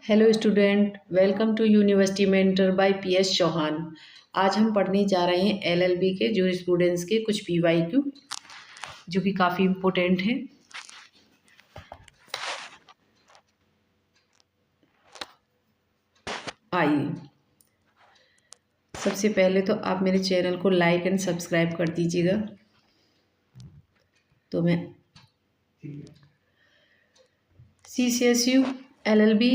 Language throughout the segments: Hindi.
Hello student, welcome to university mentor by PS Chauhan. आज हम पढ़ने जा रहे हैं एलएलबी के जूरिस्प्रूडेंस के कुछ पीवाईक्यू जो कि काफ़ी इम्पोर्टेंट हैं। आइए, सबसे पहले तो आप मेरे चैनल को लाइक एंड सब्सक्राइब कर दीजिएगा। तो मैं CCSU एलएलबी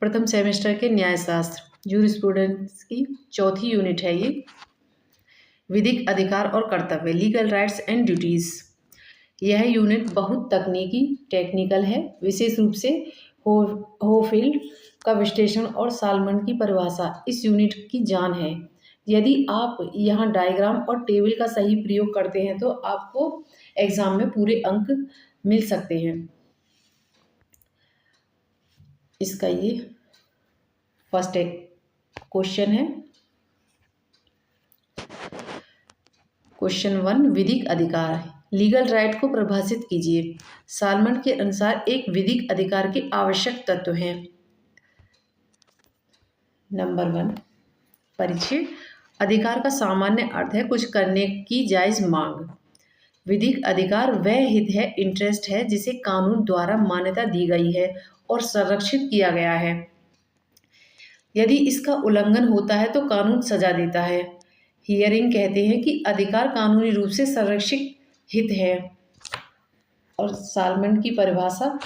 प्रथम सेमेस्टर के न्यायशास्त्र जूरिस्प्रूडेंस की चौथी यूनिट है। ये विधिक अधिकार और कर्तव्य, लीगल राइट्स एंड ड्यूटीज़। यह यूनिट बहुत तकनीकी टेक्निकल है। विशेष रूप से होफील्ड का विश्लेषण और साल्मन की परिभाषा इस यूनिट की जान है। यदि आप यहाँ डायग्राम और टेबल का सही प्रयोग करते हैं तो आपको एग्जाम में पूरे अंक मिल सकते हैं। इसका ये फर्स्ट क्वेश्चन है। क्वेश्चन 1, विधिक अधिकार, लीगल राइट को परिभाषित कीजिए। साल्मन के अनुसार एक विधिक अधिकार के आवश्यक तत्व हैं। नंबर 1, परिचय। अधिकार का सामान्य अर्थ है कुछ करने की जायज मांग। विधिक अधिकार वह हित है, इंटरेस्ट है जिसे कानून द्वारा मान्यता दी गई है और संरक्षित किया गया है। यदि इसका उल्लंघन होता है तो कानून सजा देता है। हियरिंग कहते हैं कि अधिकार कानूनी रूप से संरक्षित हित है। और साल्मन की परिभाषा,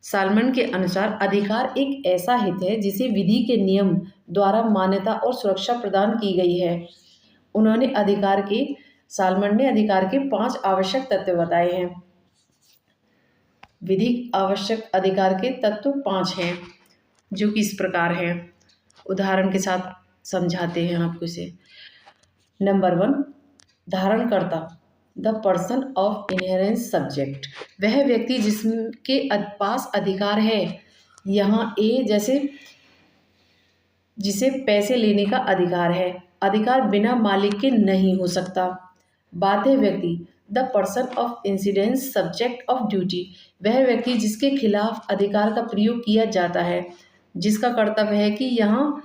साल्मन के अनुसार अधिकार एक ऐसा हित है जिसे विधि के नियम द्वारा मान्यता और सुरक्षा प्रदान की गई है। साल्मन ने अधिकार के 5 आवश्यक तत्व बताए हैं। विधिक आवश्यक अधिकार के तत्व 5 हैं जो कि इस प्रकार हैं। उदाहरण के साथ समझाते हैं आपको इसे। नंबर 1, धारणकर्ता, the person of inherence subject, वह व्यक्ति जिसके पास अधिकार है। यहाँ ए जैसे जिसे पैसे लेने का अधिकार है। अधिकार बिना मालिक के नहीं हो सकता। बाध्य व्यक्ति, the person of incidence subject of duty, वह व्यक्ति जिसके खिलाफ अधिकार का प्रयोग किया जाता है, जिसका कर्तव्य है कि यहाँ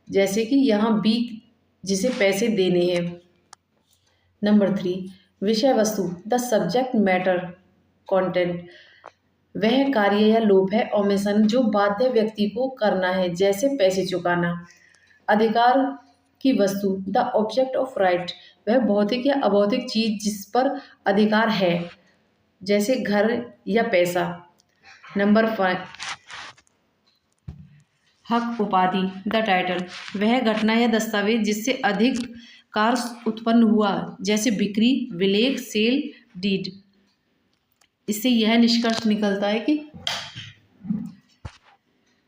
जैसे कि यहाँ बी जिसे पैसे देने हैं। नंबर 3, विषय वस्तु, द सब्जेक्ट मैटर कंटेंट, वह कार्य या लोभ है, ओमिशन, जो बाध्य व्यक्ति को करना है, जैसे पैसे चुकाना। अधिकार की वस्तु, द ऑब्जेक्ट ऑफ राइट, वह भौतिक या अभौतिक चीज जिस पर अधिकार है, जैसे घर या पैसा। नंबर 5, हक उपाधि, द टाइटल, वह घटना या दस्तावेज जिससे अधिकार उत्पन्न हुआ, जैसे बिक्री, विलेख, सेल, डीड। इससे यह निष्कर्ष निकलता है कि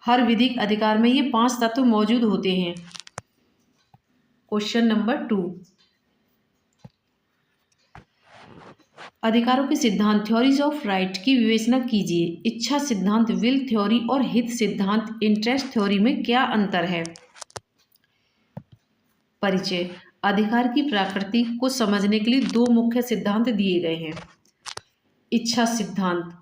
हर विधिक अधिकार में ये 5 तत्व मौजूद होते हैं। क्वेश्चन नंबर 2, अधिकारों के सिद्धांत, थ्योरीज ऑफ राइट की विवेचना कीजिए। इच्छा सिद्धांत, विल थ्योरी और हित सिद्धांत, इंटरेस्ट थ्योरी में क्या अंतर है? परिचय, अधिकार की प्रकृति को समझने के लिए 2 मुख्य सिद्धांत दिए गए हैं, इच्छा सिद्धांत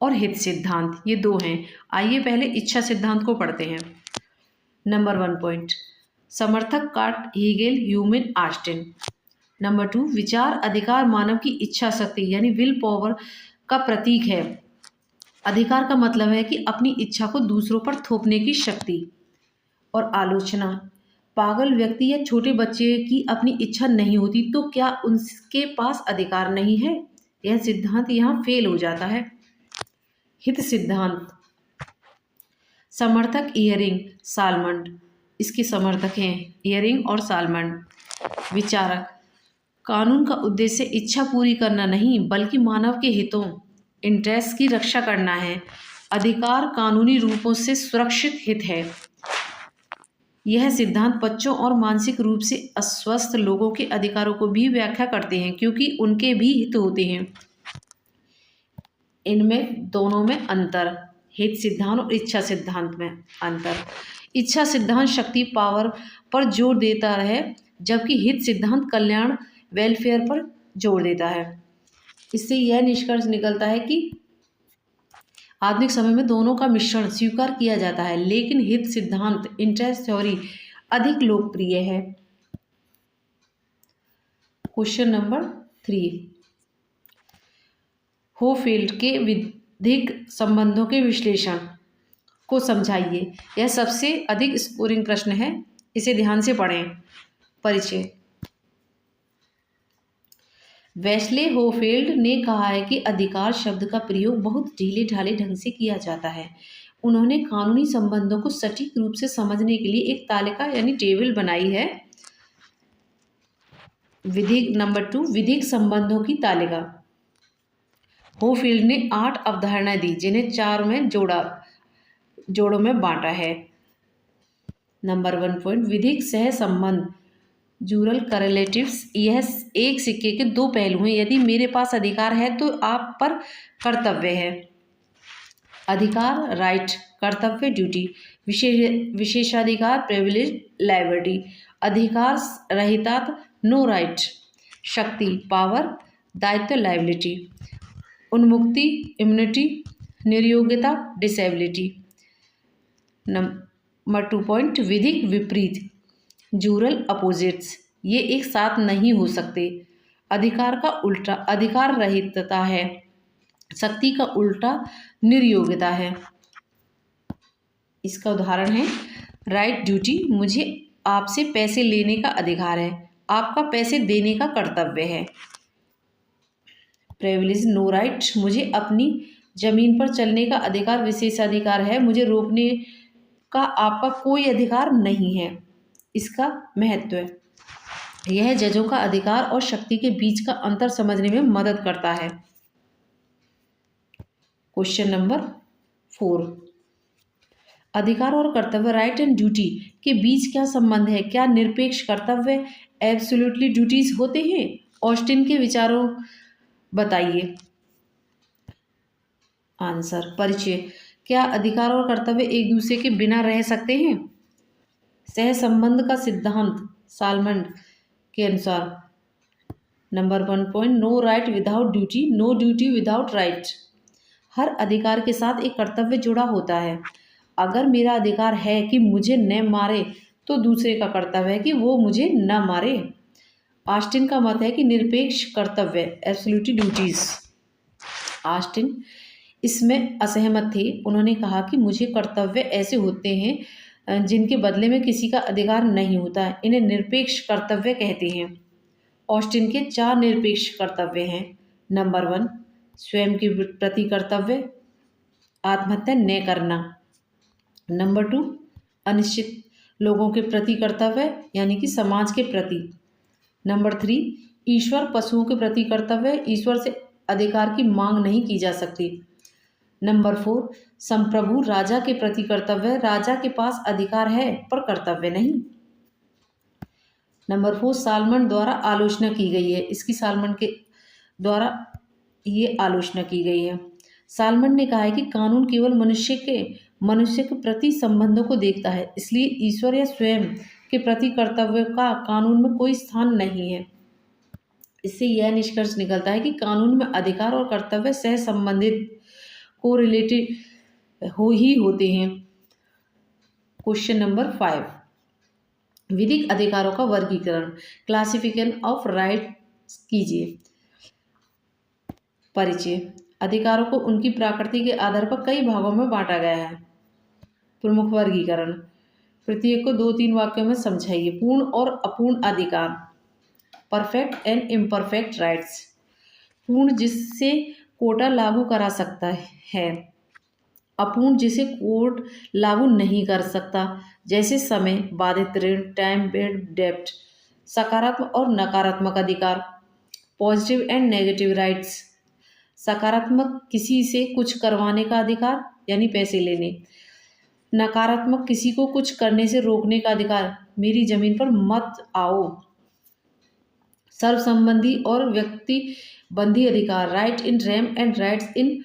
और हित सिद्धांत। ये 2 हैं। आइए पहले इच्छा सिद्धांत को पढ़ते हैं। नंबर 1 पॉइंट, समर्थक can't, Hegel, human, Austin. Number 2, विचार अधिकार मानव की इच्छा शक्ति यानी विल पावर का प्रतीक है। अधिकार का मतलब है कि अपनी इच्छा को दूसरों पर थोपने की शक्ति। और आलोचना, पागल व्यक्ति या छोटे बच्चे की अपनी इच्छा नहीं होती तो क्या उनके पास अधिकार नहीं है? यह सिद्धांत यहाँ फेल हो जाता है। हित सिद्धांत, समर्थक इयरिंग, साल्मन, इसके समर्थक हैं इयरिंग और साल्मन। विचारक, कानून का उद्देश्य इच्छा पूरी करना नहीं बल्कि मानव के हितों, इंटरेस्ट की रक्षा करना है। अधिकार कानूनी रूपों से सुरक्षित हित है। यह सिद्धांत बच्चों और मानसिक रूप से अस्वस्थ लोगों के अधिकारों को भी व्याख्या करते हैं क्योंकि उनके भी हित होते हैं। इनमें दोनों में अंतर, हित सिद्धांत और इच्छा सिद्धांत में अंतर। इच्छा सिद्धांत शक्ति, पावर पर जोर देता है, जबकि हित सिद्धांत कल्याण, वेलफेयर पर जोर देता है। इससे यह निष्कर्ष निकलता है कि आधुनिक समय में दोनों का मिश्रण स्वीकार किया जाता है, लेकिन हित सिद्धांत इंटरेस्ट थ्योरी अधिक लोकप्रिय है। क्वेश्चन नंबर 3, होफील्ड के विधिक संबंधों के विश्लेषण को समझाइए। यह सबसे अधिक स्कोरिंग प्रश्न है, इसे ध्यान से पढ़ें। परिचय। वेस्ले होफील्ड ने कहा है कि अधिकार शब्द का प्रयोग बहुत ढीले ढाले ढंग से किया जाता है। उन्होंने कानूनी संबंधों को सटीक रूप से समझने के लिए एक तालिका यानी टेबल बनाई है। विधिक नंबर 2, विधिक संबंधों की तालिका। होफील्ड ने 8 अवधारणाएं दी, जिन्हें 4 में जोड़ों में बांटा है। नंबर 1 पॉइंट, विधिक सह संबंध, जूरल करेलेटिव्स। यह एक सिक्के के 2 पहलू हैं। यदि मेरे पास अधिकार है तो आप पर कर्तव्य है। अधिकार राइट, कर्तव्य ड्यूटी। विशेषाधिकार प्रिविलेज, लाइबर्टी। अधिकार रहिता नो राइट। शक्ति पावर, दायित्व लाइबिलिटी। उन्मुक्ति इम्यूनिटी, निर्योग्यता डिसेबिलिटी। नंबर 2 पॉइंट, विधिक विपरीत, जूरल अपोजिट्स। ये एक साथ नहीं हो सकते। अधिकार का उल्टा अधिकार रहितता है, शक्ति का उल्टा निर्योग्यता है। इसका उदाहरण है राइट ड्यूटी, मुझे आपसे पैसे लेने का अधिकार है, आपका पैसे देने का कर्तव्य है। प्रिविलेज नो राइट, मुझे अपनी जमीन पर चलने का अधिकार विशेषाधिकार है, मुझे रोकने का आपका कोई अधिकार नहीं है। इसका महत्व है, यह जजों का अधिकार और शक्ति के बीच का अंतर समझने में मदद करता है। क्वेश्चन नंबर 4, अधिकार और कर्तव्य राइट एंड ड्यूटी के बीच क्या संबंध है? क्या निरपेक्ष कर्तव्य एब्सोल्युटली ड्यूटीज होते हैं? ऑस्टिन के विचारों बताइए। आंसर। परिचय। क्या अधिकार और कर्तव्य एक दूसरे के बिना रह सकते हैं? सह संबंध का सिद्धांत सालमंड के अनुसार। Number 1 point, no right without duty, no duty without right. हर अधिकार के साथ एक कर्तव्य जुड़ा होता है। अगर मेरा अधिकार है कि मुझे न मारे, तो दूसरे का कर्तव्य है कि वो मुझे न मारे। ऑस्टिन का मत है कि निरपेक्ष कर्तव्य एब्सोल्यूट ड्यूटीज। ऑस्टिन इसमें असहमत थे। उन्होंने कहा कि मुझे कर्तव्य ऐसे होते हैं जिनके बदले में किसी का अधिकार नहीं होता, इन्हें निरपेक्ष कर्तव्य कहते हैं। ऑस्टिन के 4 निरपेक्ष कर्तव्य हैं। नंबर 1, स्वयं के प्रति कर्तव्य, आत्महत्या न करना। नंबर 2, अनिश्चित लोगों के प्रति कर्तव्य, यानी कि समाज के प्रति। नंबर 3, ईश्वर पशुओं के प्रति कर्तव्य, ईश्वर से अधिकार की मांग नहीं की जा सकती। नंबर 4, संप्रभु राजा के प्रति कर्तव्य, राजा के पास अधिकार है पर कर्तव्य नहीं। नंबर 4, सालमन द्वारा आलोचना की गई है। इसकी सालमन के द्वारा ये आलोचना की गई है। सालमन ने कहा है कि कानून केवल मनुष्य के प्रति संबंधों को देखता है, इसलिए ईश्वर या स्वयं के प्रति कर्तव्य का कानून में कोई स्थान नहीं है। इससे यह निष्कर्ष निकलता है कि कानून में अधिकार और कर्तव्य सह संबंधित कोरिलेटेड होते हैं। क्वेश्चन नंबर 5, विधिक अधिकारों का वर्गीकरण, क्लासिफिकेशन ऑफ राइट्स कीजिए। परिचय। अधिकारों को उनकी प्रकृति के आधार पर कई भागों में बांटा गया है। प्रमुख वर्गीकरण, प्रत्येक को 2-3 वाक्यों में समझाइए। पूर्ण और अपूर्ण अधिकार, परफेक्ट एंड इम्परफेक्ट राइट्स। पूर्ण, जिससे कोटा लागू करा सकता है। अपूर्ण, जिसे कोर्ट लागू नहीं कर सकता, जैसे समय, बाधित ऋण, टाइम बेड डेब्ट। सकारात्मक और नकारात्मक अधिकार, पॉजिटिव एंड नेगेटिव राइट्स। सकारात्मक, किसी से कुछ करवाने का अधिकार, यानी पैसे लेने। नकारात्मक, किसी को कुछ करने से रोकने का अधिकार, मेरी जमीन पर मत आओ। सर्व संबंधी और व्यक्ति बंधी अधिकार, right in rem and rights in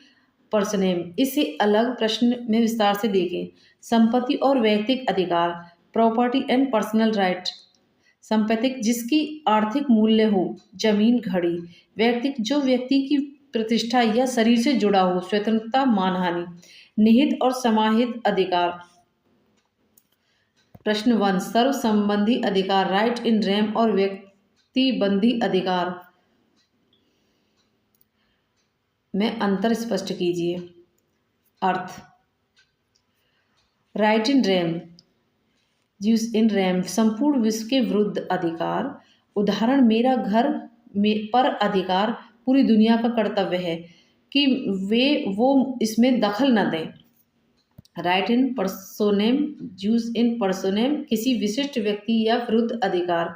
personam. इसे अलग प्रश्न में विस्तार से देखें। संपत्ति और वैयक्तिक अधिकार, प्रॉपर्टी एंड पर्सनल राइट। संपत्तिक, जिसकी आर्थिक मूल्य हो, जमीन, घड़ी। वैयक्तिक, जो व्यक्ति की प्रतिष्ठा या शरीर से जुड़ा हो, स्वतंत्रता, मानहानि। निहित और समाहित अधिकार। प्रश्न 1, सर्व संबंधी अधिकार, राइट इन रेम और व्यक्तिबंधी अधिकार में अंतर स्पष्ट कीजिए। अर्थ। Right in rem, jus in rem, संपूर्ण विश्व के विरुद्ध अधिकार। उदाहरण, मेरा घर पर अधिकार पूरी दुनिया का कर्तव्य है कि वो इसमें दखल न दें। राइट इन पर्सोनेम, यूज इन पर्सोनेम, किसी विशिष्ट व्यक्ति या विरुद्ध अधिकार।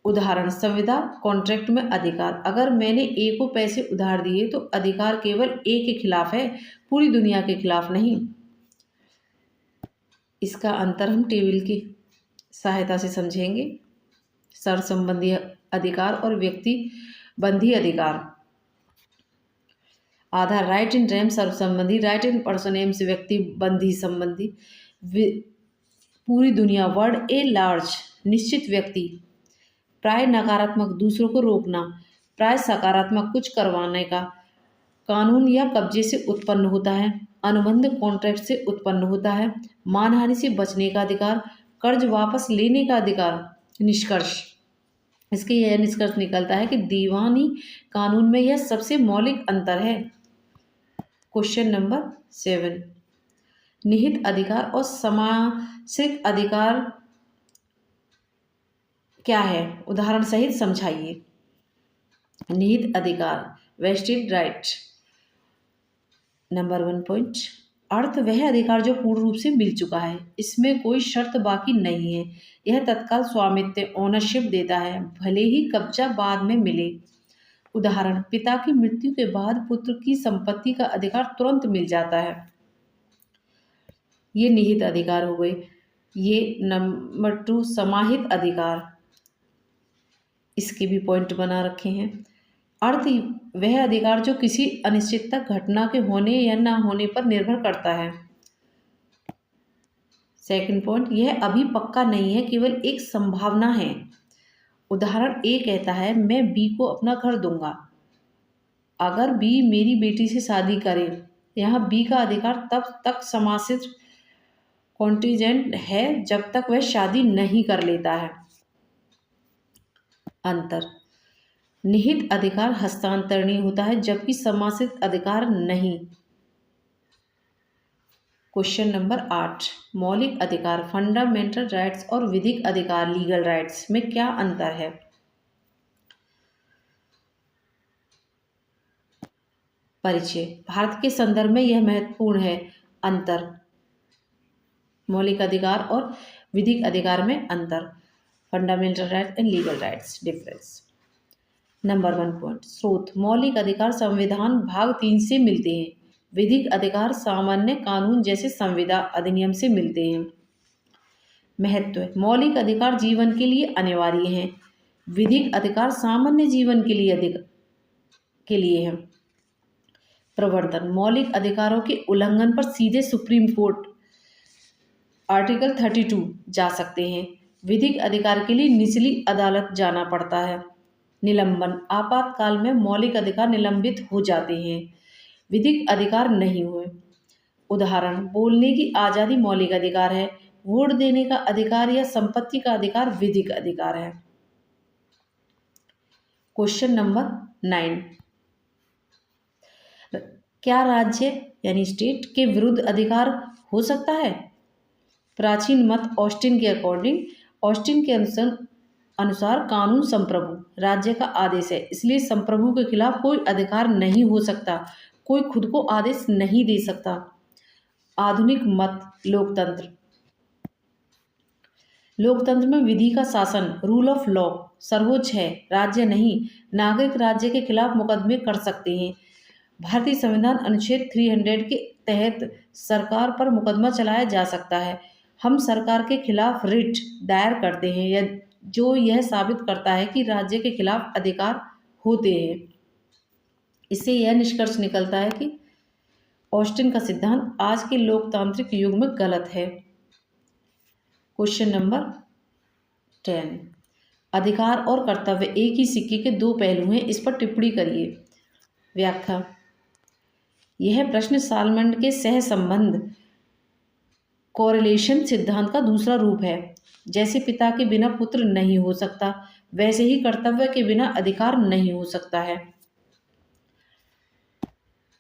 उदाहरण, संविदा कॉन्ट्रैक्ट में अधिकार, अगर मैंने ए को पैसे उधार दिए तो अधिकार केवल ए के खिलाफ है, पूरी दुनिया के खिलाफ नहीं। इसका अंतर हम टेबल की सहायता से समझेंगे। सर्व संबंधी अधिकार और व्यक्तिबंधी अधिकार। आधार, राइट इन रेम सर्व संबंधी, राइट इन पर्सोनेम से व्यक्तिबंधी संबंधी। पूरी दुनिया, वर्ड ए लार्ज, निश्चित व्यक्ति। प्राय नकारात्मक, दूसरों को रोकना। प्राय सकारात्मक, कुछ करवाने का। कानून या कब्जे से उत्पन्न होता है। अनुबंध कॉन्ट्रैक्ट से उत्पन्न होता है। मानहानि से बचने का अधिकार। कर्ज वापस लेने का अधिकार। निष्कर्ष, इसके यह निष्कर्ष निकलता है कि दीवानी कानून में यह सबसे मौलिक अंतर है। क्वेश्चन नंबर 7, निहित अधिकार और समासिक अधिकार क्या है, उदाहरण सहित समझाइए। निहित अधिकार, वेस्टेड राइट। नंबर 1 पॉइंट, अर्थ, वह अधिकार जो पूर्ण रूप से मिल चुका है, इसमें कोई शर्त बाकी नहीं है। यह तत्काल स्वामित्व, ओनरशिप देता है, भले ही कब्जा बाद में मिले। उदाहरण, पिता की मृत्यु के बाद पुत्र की संपत्ति का अधिकार तुरंत मिल जाता है। ये निहित अधिकार हो गए। ये नंबर 2, समाहित अधिकार, इसके भी पॉइंट बना रखे हैं। अर्थ, वह अधिकार जो किसी अनिश्चितता घटना के होने या न होने पर निर्भर करता है। सेकंड पॉइंट, यह अभी पक्का नहीं है, केवल एक संभावना है। उदाहरण, ए कहता है मैं बी को अपना घर दूंगा। अगर बी मेरी बेटी से शादी करे, यहाँ बी का अधिकार तब तक समासित कॉन्टिजेंट है जब तक वह शादी नहीं कर लेता है। अंतर, निहित अधिकार हस्तांतरणीय होता है जबकि समासित अधिकार नहीं। क्वेश्चन नंबर 8, मौलिक अधिकार, फंडामेंटल राइट्स और विधिक अधिकार, लीगल राइट्स में क्या अंतर है। परिचय, भारत के संदर्भ में यह महत्वपूर्ण है। अंतर, मौलिक अधिकार और विधिक अधिकार में अंतर। Fundamental rights and legal rights, difference. Number 1 point, स्रोत, मौलिक अधिकार संविधान भाग 3 से मिलते हैं। विधिक अधिकार सामान्य कानून जैसे संविदा अधिनियम से मिलते हैं। महत्व, मौलिक अधिकार जीवन के लिए अनिवार्य हैं। विधिक अधिकार सामान्य जीवन के लिए है। प्रवर्तन, मौलिक अधिकारों के उल्लंघन पर सीधे सुप्रीम कोर्ट आर्टिकल 32 जा सकते हैं। विधिक अधिकार के लिए निचली अदालत जाना पड़ता है। निलंबन, आपातकाल में मौलिक अधिकार निलंबित हो जाते हैं, विधिक अधिकार नहीं हुए। उदाहरण, बोलने की आज़ादी मौलिक अधिकार है, वोट देने का अधिकार या संपत्ति का अधिकार विधिक अधिकार है। क्वेश्चन नंबर 9, क्या राज्य यानी स्टेट के विरुद्ध अधिकार हो सकता है। प्राचीन मत ऑस्टिन के अकॉर्डिंग, ऑस्टिन के अनुसार कानून संप्रभु राज्य का आदेश है, इसलिए संप्रभु के खिलाफ कोई अधिकार नहीं हो सकता, कोई खुद को आदेश नहीं दे सकता। आधुनिक मत लोकतंत्र, लोकतंत्र में विधि का शासन, रूल ऑफ लॉ सर्वोच्च है, राज्य नहीं। नागरिक राज्य के खिलाफ मुकदमे कर सकते हैं। भारतीय संविधान अनुच्छेद 300 के तहत सरकार पर मुकदमा चलाया जा सकता है। हम सरकार के खिलाफ रिट दायर करते हैं जो यह साबित करता है कि राज्य के खिलाफ अधिकार होते हैं। इससे यह निष्कर्ष निकलता है कि ऑस्टिन का सिद्धांत आज के लोकतांत्रिक युग में गलत है। क्वेश्चन नंबर 10, अधिकार और कर्तव्य एक ही सिक्के के दो पहलू हैं, इस पर टिप्पणी करिए। व्याख्या। यह प्रश्न सालमंड के सहसंबंध कोरिलेशन सिद्धांत का दूसरा रूप है। जैसे पिता के बिना पुत्र नहीं हो सकता, वैसे ही कर्तव्य के बिना अधिकार नहीं हो सकता है।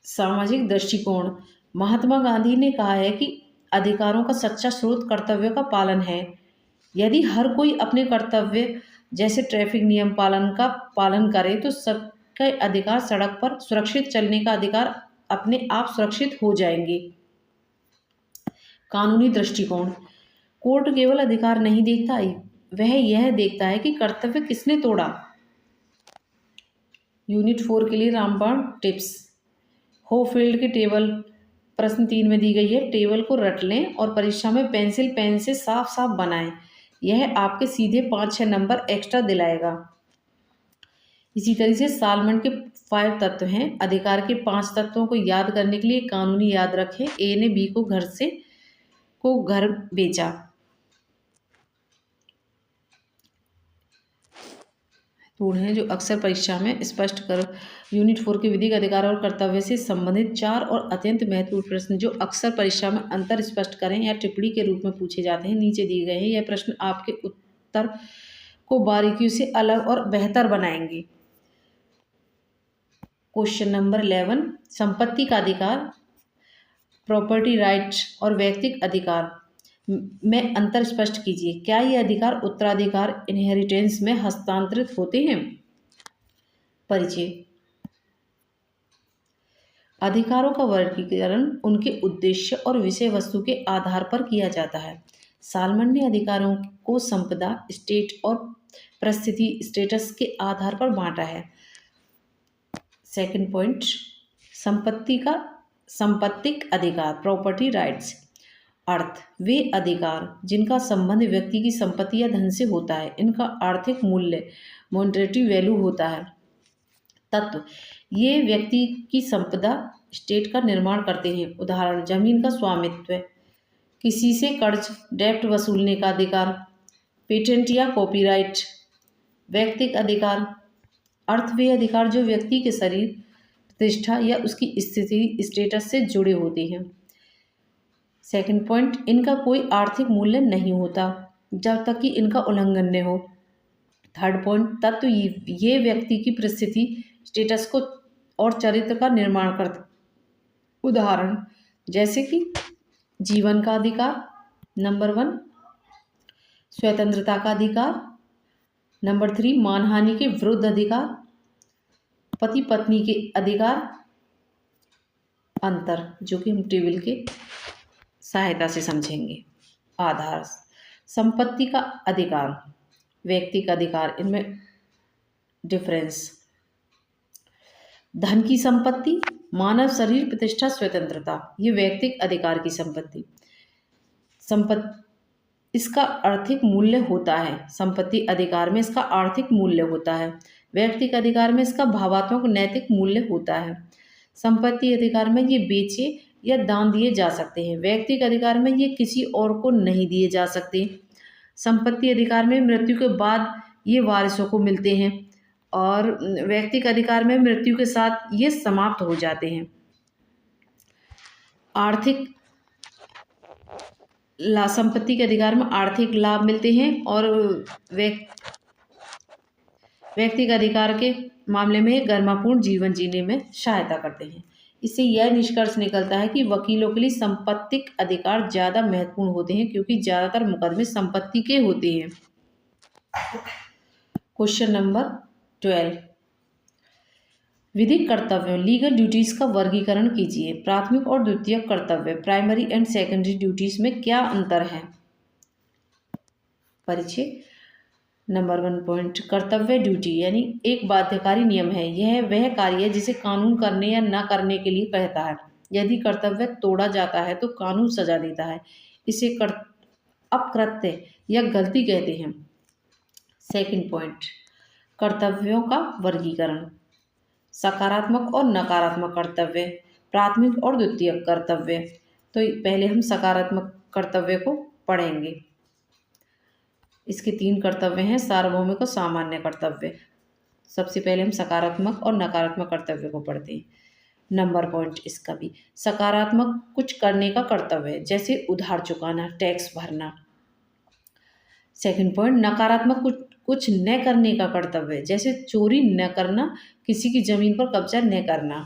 सामाजिक दृष्टिकोण। महात्मा गांधी ने कहा है कि अधिकारों का सच्चा स्रोत कर्तव्य का पालन है। यदि हर कोई अपने कर्तव्य जैसे ट्रैफिक नियम पालन करे तो सबके अधिकार, सड़क पर सुरक्षित चलने का अधिकार अपने आप सुरक्षित हो जाएंगे। कानूनी दृष्टिकोण। कोर्ट केवल अधिकार नहीं देखता, वह यह देखता है कि कर्तव्य किसने तोड़ा। यूनिट 4 के लिए रामबाण टिप्स। होफील्ड की टेबल प्रश्न 3 में दी गई है। टेबल को रट लें और परीक्षा में पेंसिल पेन से साफ साफ बनाएं। यह आपके सीधे 5-6 नंबर एक्स्ट्रा दिलाएगा। इसी तरह से सालमंड के 5 तत्व हैं। अधिकार के 5 तत्वों को याद करने के लिए कानूनी याद रखें। ए ने बी को घर बेचा। पूर्ण है जो अक्सर परीक्षा में स्पष्ट कर। यूनिट 4 के विधिक अधिकार और कर्तव्य से संबंधित 4 और अत्यंत महत्वपूर्ण प्रश्न जो अक्सर परीक्षा में अंतर स्पष्ट करें या टिप्पणी के रूप में पूछे जाते हैं, नीचे दिए गए हैं। यह प्रश्न आपके उत्तर को बारीकियों से अलग और बेहतर बनाएंगे। क्वेश्चन नंबर 11, संपत्ति का अधिकार, प्रॉपर्टी राइट और व्यक्तिगत अधिकार में अंतर स्पष्ट कीजिए। क्या ये अधिकार उत्तराधिकार इनहेरिटेंस में हस्तांतरित होते हैं? परिचय। अधिकारों का वर्गीकरण उनके उद्देश्य और विषय वस्तु के आधार पर किया जाता है। सालमंड ने अधिकारों को संपदा, स्टेट और परिस्थिति स्टेटस के आधार पर बांटा है। सेकंड पॉइंट, संपत्तिक अधिकार, प्रॉपर्टी राइट्स। अर्थ, वे अधिकार जिनका संबंध व्यक्ति की संपत्ति या धन से होता है, इनका आर्थिक मूल्य, मॉनेटरी वैल्यू होता है। तत्व, ये व्यक्ति की संपदा, स्टेट का निर्माण करते हैं। उदाहरण, जमीन का स्वामित्व, किसी से कर्ज, डेब्ट वसूलने का अधिकार, पेटेंट या कॉपीराइट। व्यक्तिगत अधिकार, अर्थ, वे अधिकार जो व्यक्ति के शरीर, प्रतिष्ठा या उसकी स्थिति, स्टेटस से जुड़े होते हैं। सेकंड पॉइंट, इनका कोई आर्थिक मूल्य नहीं होता जब तक कि इनका उल्लंघन न हो। थर्ड पॉइंट, तत्व ये व्यक्ति की परिस्थिति, स्टेटस को और चरित्र का निर्माण करते। उदाहरण, जैसे कि जीवन का अधिकार, नंबर 1, स्वतंत्रता का अधिकार, नंबर 3, मानहानि के विरुद्ध अधिकार, पति पत्नी के अधिकार। अंतर जो कि हम टेबल के सहायता से समझेंगे। आधार, संपत्ति का अधिकार, व्यक्ति का अधिकार, इनमें डिफरेंस। धन की संपत्ति, मानव शरीर, प्रतिष्ठा, स्वतंत्रता, ये व्यक्तिगत अधिकार की संपत्ति। इसका आर्थिक मूल्य होता है। संपत्ति अधिकार में इसका आर्थिक मूल्य होता है। व्यक्तिगत अधिकार में इसका भावात्मक नैतिक मूल्य होता है। संपत्ति अधिकार में ये बेचे या दान दिए जा सकते हैं। व्यक्तिगत अधिकार में ये किसी और को नहीं दिए जा सकते। संपत्ति अधिकार में मृत्यु के बाद ये वारिसों को मिलते हैं और व्यक्तिगत अधिकार में मृत्यु के साथ ये समाप्त हो जाते हैं। आर्थिक संपत्ति के अधिकार में आर्थिक लाभ मिलते हैं और व्यक्तिगत अधिकार के मामले में गरिमापूर्ण जीवन जीने में सहायता करते हैं। इससे यह निष्कर्ष निकलता है कि वकीलों के लिए संपत्तिक अधिकार ज़्यादा महत्वपूर्ण होते हैं क्योंकि ज़्यादातर मुकदमे संपत्ति के होते हैं। क्वेश्चन नंबर 12, विधिक कर्तव्यों, लीगल ड्यूटीज का वर्गीकरण कीजिए। प्राथमिक और द्वितीयक कर्तव्य, प्राइमरी एंड सेकेंडरी ड्यूटीज में क्या अंतर है? परिचय। नंबर 1 पॉइंट, कर्तव्य ड्यूटी यानी एक बाध्यकारी नियम है। यह वह कार्य है जिसे कानून करने या न करने के लिए कहता है। यदि कर्तव्य तोड़ा जाता है तो कानून सजा देता है। इसे अपकृत्य या गलती कहते हैं। सेकंड पॉइंट, कर्तव्यों का वर्गीकरण, सकारात्मक और नकारात्मक कर्तव्य, प्राथमिक और द्वितीयक कर्तव्य। तो पहले हम सकारात्मक कर्तव्य को पढ़ेंगे। इसके 3 कर्तव्य हैं, सार्वभौमिक और सामान्य कर्तव्य। सबसे पहले हम सकारात्मक और नकारात्मक कर्तव्य को पढ़ते हैं। नंबर पॉइंट इसका भी, सकारात्मक कुछ करने का कर्तव्य जैसे उधार चुकाना, टैक्स भरना। सेकंड पॉइंट, नकारात्मक कुछ न करने का कर्तव्य जैसे चोरी न करना, किसी की जमीन पर कब्जा न करना।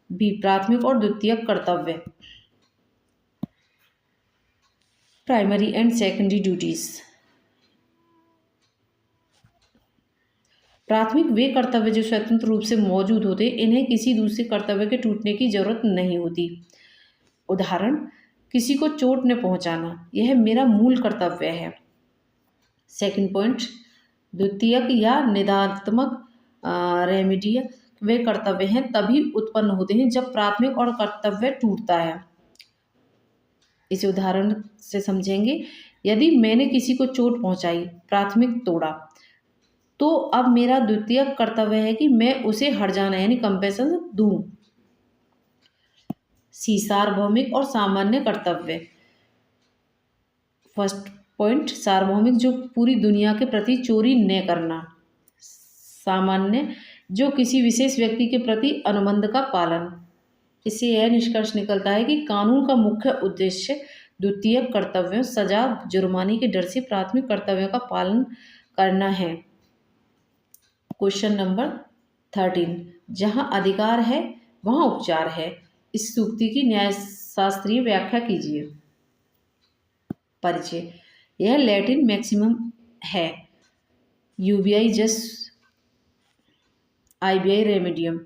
बी, प्राथमिक और द्वितीयक कर्तव्य, प्राइमरी एंड सेकेंडरी ड्यूटीज। प्राथमिक वे कर्तव्य जो स्वतंत्र रूप से मौजूद होते, इन्हें किसी दूसरे कर्तव्य के टूटने की जरूरत नहीं होती। उदाहरण, किसी को चोट न पहुंचाना, यह मेरा मूल कर्तव्य है। सेकंड पॉइंट, द्वितीयक या निदात्मक रेमेडियल वे कर्तव्य हैं तभी उत्पन्न होते हैं जब प्राथमिक और कर्तव्य टूटता है। इसे उदाहरण से समझेंगे। यदि मैंने किसी को चोट पहुंचाई, प्राथमिक तोड़ा, तो अब मेरा द्वितीयक कर्तव्य है कि मैं उसे हर्जाना यानी कंपेंसेशन दूं। सी, सार्वभौमिक और सामान्य कर्तव्य। फर्स्ट पॉइंट, सार्वभौमिक जो पूरी दुनिया के प्रति चोरी न करना। सामान्य जो किसी विशेष व्यक्ति के प्रति अनुबंध का पालन। इससे यह निष्कर्ष निकलता है कि कानून का मुख्य उद्देश्य द्वितीयक कर्तव्यों, सजा, जुर्माने के डर से प्राथमिक कर्तव्यों का पालन करना है। क्वेश्चन नंबर 13, जहां अधिकार है वहां उपचार है, इस सूक्ति की न्यायशास्त्रीय व्याख्या कीजिए। परिचय, यह लैटिन मैक्सिमम है, यूबीआई जस आईबीआई रेमेडियम।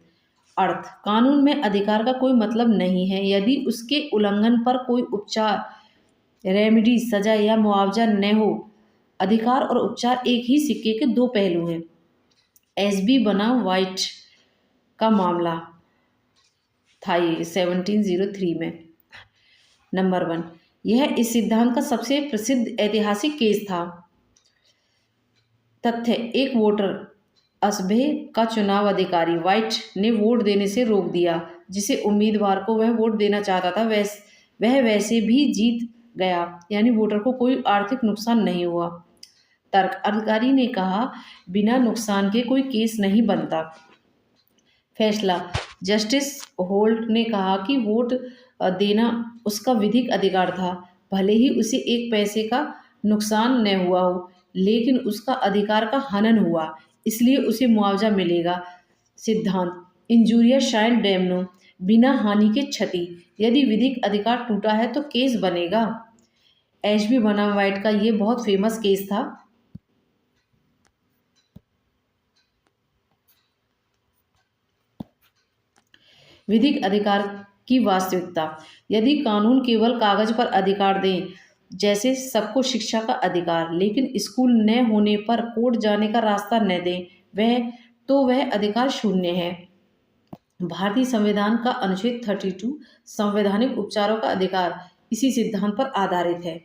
अर्थ, कानून में अधिकार का कोई मतलब नहीं है यदि उसके उल्लंघन पर कोई उपचार, रेमेडी, सजा या मुआवजा न हो। अधिकार और उपचार एक ही सिक्के के दो पहलू हैं। एसबी बनाम वाइट का मामला था ये 1703 में। नंबर 1, यह इस सिद्धांत का सबसे प्रसिद्ध ऐतिहासिक केस था। तथ्य, एक वोटर असभ्य का चुनाव अधिकारी वाइट ने वोट देने से रोक दिया। जिसे उम्मीदवार को वह वोट देना चाहता था वह वैसे भी जीत गया, यानी वोटर को कोई आर्थिक नुकसान नहीं हुआ। तर्क, अधिकारी ने कहा बिना नुकसान के कोई केस नहीं बनता। फैसला, जस्टिस होल्ट ने कहा कि वोट देना उसका विधिक अधिकार था, भले ही उसे एक पैसे का नुकसान न हुआ हो, लेकिन उसका अधिकार का हनन हुआ, इसलिए उसे मुआवजा मिलेगा। सिद्धांत, इंजूरिया शाइन डैमनो, बिना हानि के क्षति। यदि विधिक अधिकार टूटा है तो केस बनेगा। एशबी बनाम वाइट का ये बहुत फेमस केस था। विधिक अधिकार की वास्तविकता, यदि कानून केवल कागज पर अधिकार दें, जैसे सबको शिक्षा का अधिकार, लेकिन स्कूल न होने पर कोर्ट जाने का रास्ता न दें, वह अधिकार शून्य है। भारतीय संविधान का अनुच्छेद 32 संवैधानिक उपचारों का अधिकार इसी सिद्धांत पर आधारित है।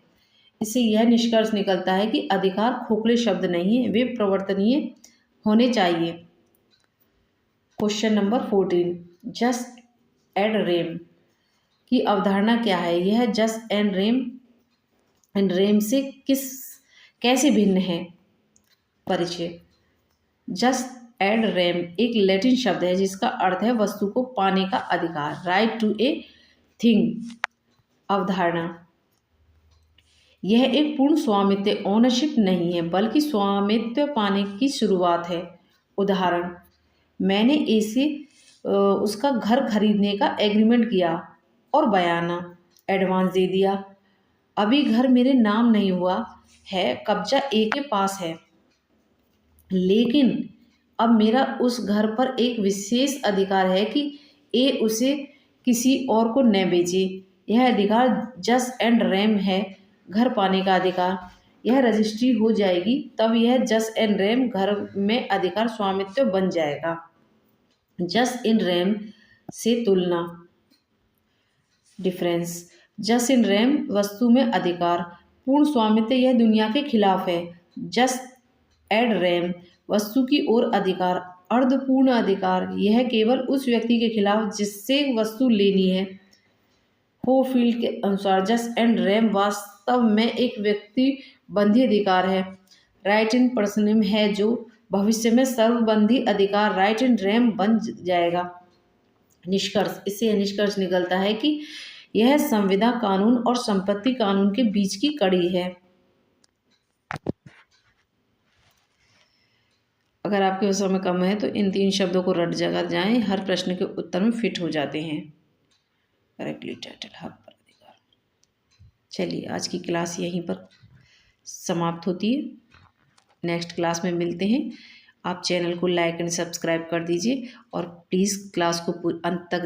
इससे यह निष्कर्ष निकलता है कि अधिकार खोखले शब्द नहीं है, वे परिवर्तनीय होने चाहिए। Question number 14, just and rem की अवधारणा क्या है? यह जस्ट एंड रेम से कैसे भिन्न है? परिचय, जस्ट एंड रेम एक लैटिन शब्द है जिसका अर्थ है वस्तु को पाने का अधिकार, राइट टू ए थिंग। अवधारणा, यह एक पूर्ण स्वामित्व, ओनरशिप नहीं है, बल्कि स्वामित्व पाने की शुरुआत है। उदाहरण, मैंने ए से उसका घर खरीदने का एग्रीमेंट किया और बयाना, एडवांस दे दिया। अभी घर मेरे नाम नहीं हुआ है, कब्जा ए के पास है, लेकिन अब मेरा उस घर पर एक विशेष अधिकार है कि ए उसे किसी और को न बेचे। यह अधिकार जस्ट एंड रेम है, घर पाने का अधिकार। यह रजिस्ट्री हो जाएगी तब यह जस्ट एंड रेम घर में अधिकार स्वामित्व बन जाएगा। जस्ट इन रेम से तुलना, डिफरेंस, जस्ट इन रेम वस्तु में अधिकार, पूर्ण स्वामित्व यह दुनिया के खिलाफ है। जस्ट एड रेम वस्तु की ओर अधिकार, अर्धपूर्ण अधिकार, यह केवल उस व्यक्ति के खिलाफ जिससे वस्तु लेनी है। होफील्ड के अनुसार जस्ट एंड रेम वास्तव में एक व्यक्ति बंधी अधिकार है, राइट इन पर्सनम है, जो भविष्य में सर्वबंधी अधिकार राइट एंड रेम बन जाएगा। निष्कर्ष, इससे यह निष्कर्ष निकलता है कि यह संविदा कानून और संपत्ति कानून के बीच की कड़ी है। अगर आपके पास समय कम है तो इन 3 शब्दों को रट जगह जाएं, हर प्रश्न के उत्तर में फिट हो जाते हैं। करेक्टली टाइटल हक पर अधिकार। चलिए आज की क्लास यहीं पर समाप्त होती है। नेक्स्ट क्लास में मिलते हैं। आप चैनल को लाइक एंड सब्सक्राइब कर दीजिए और प्लीज़ क्लास को अंत तक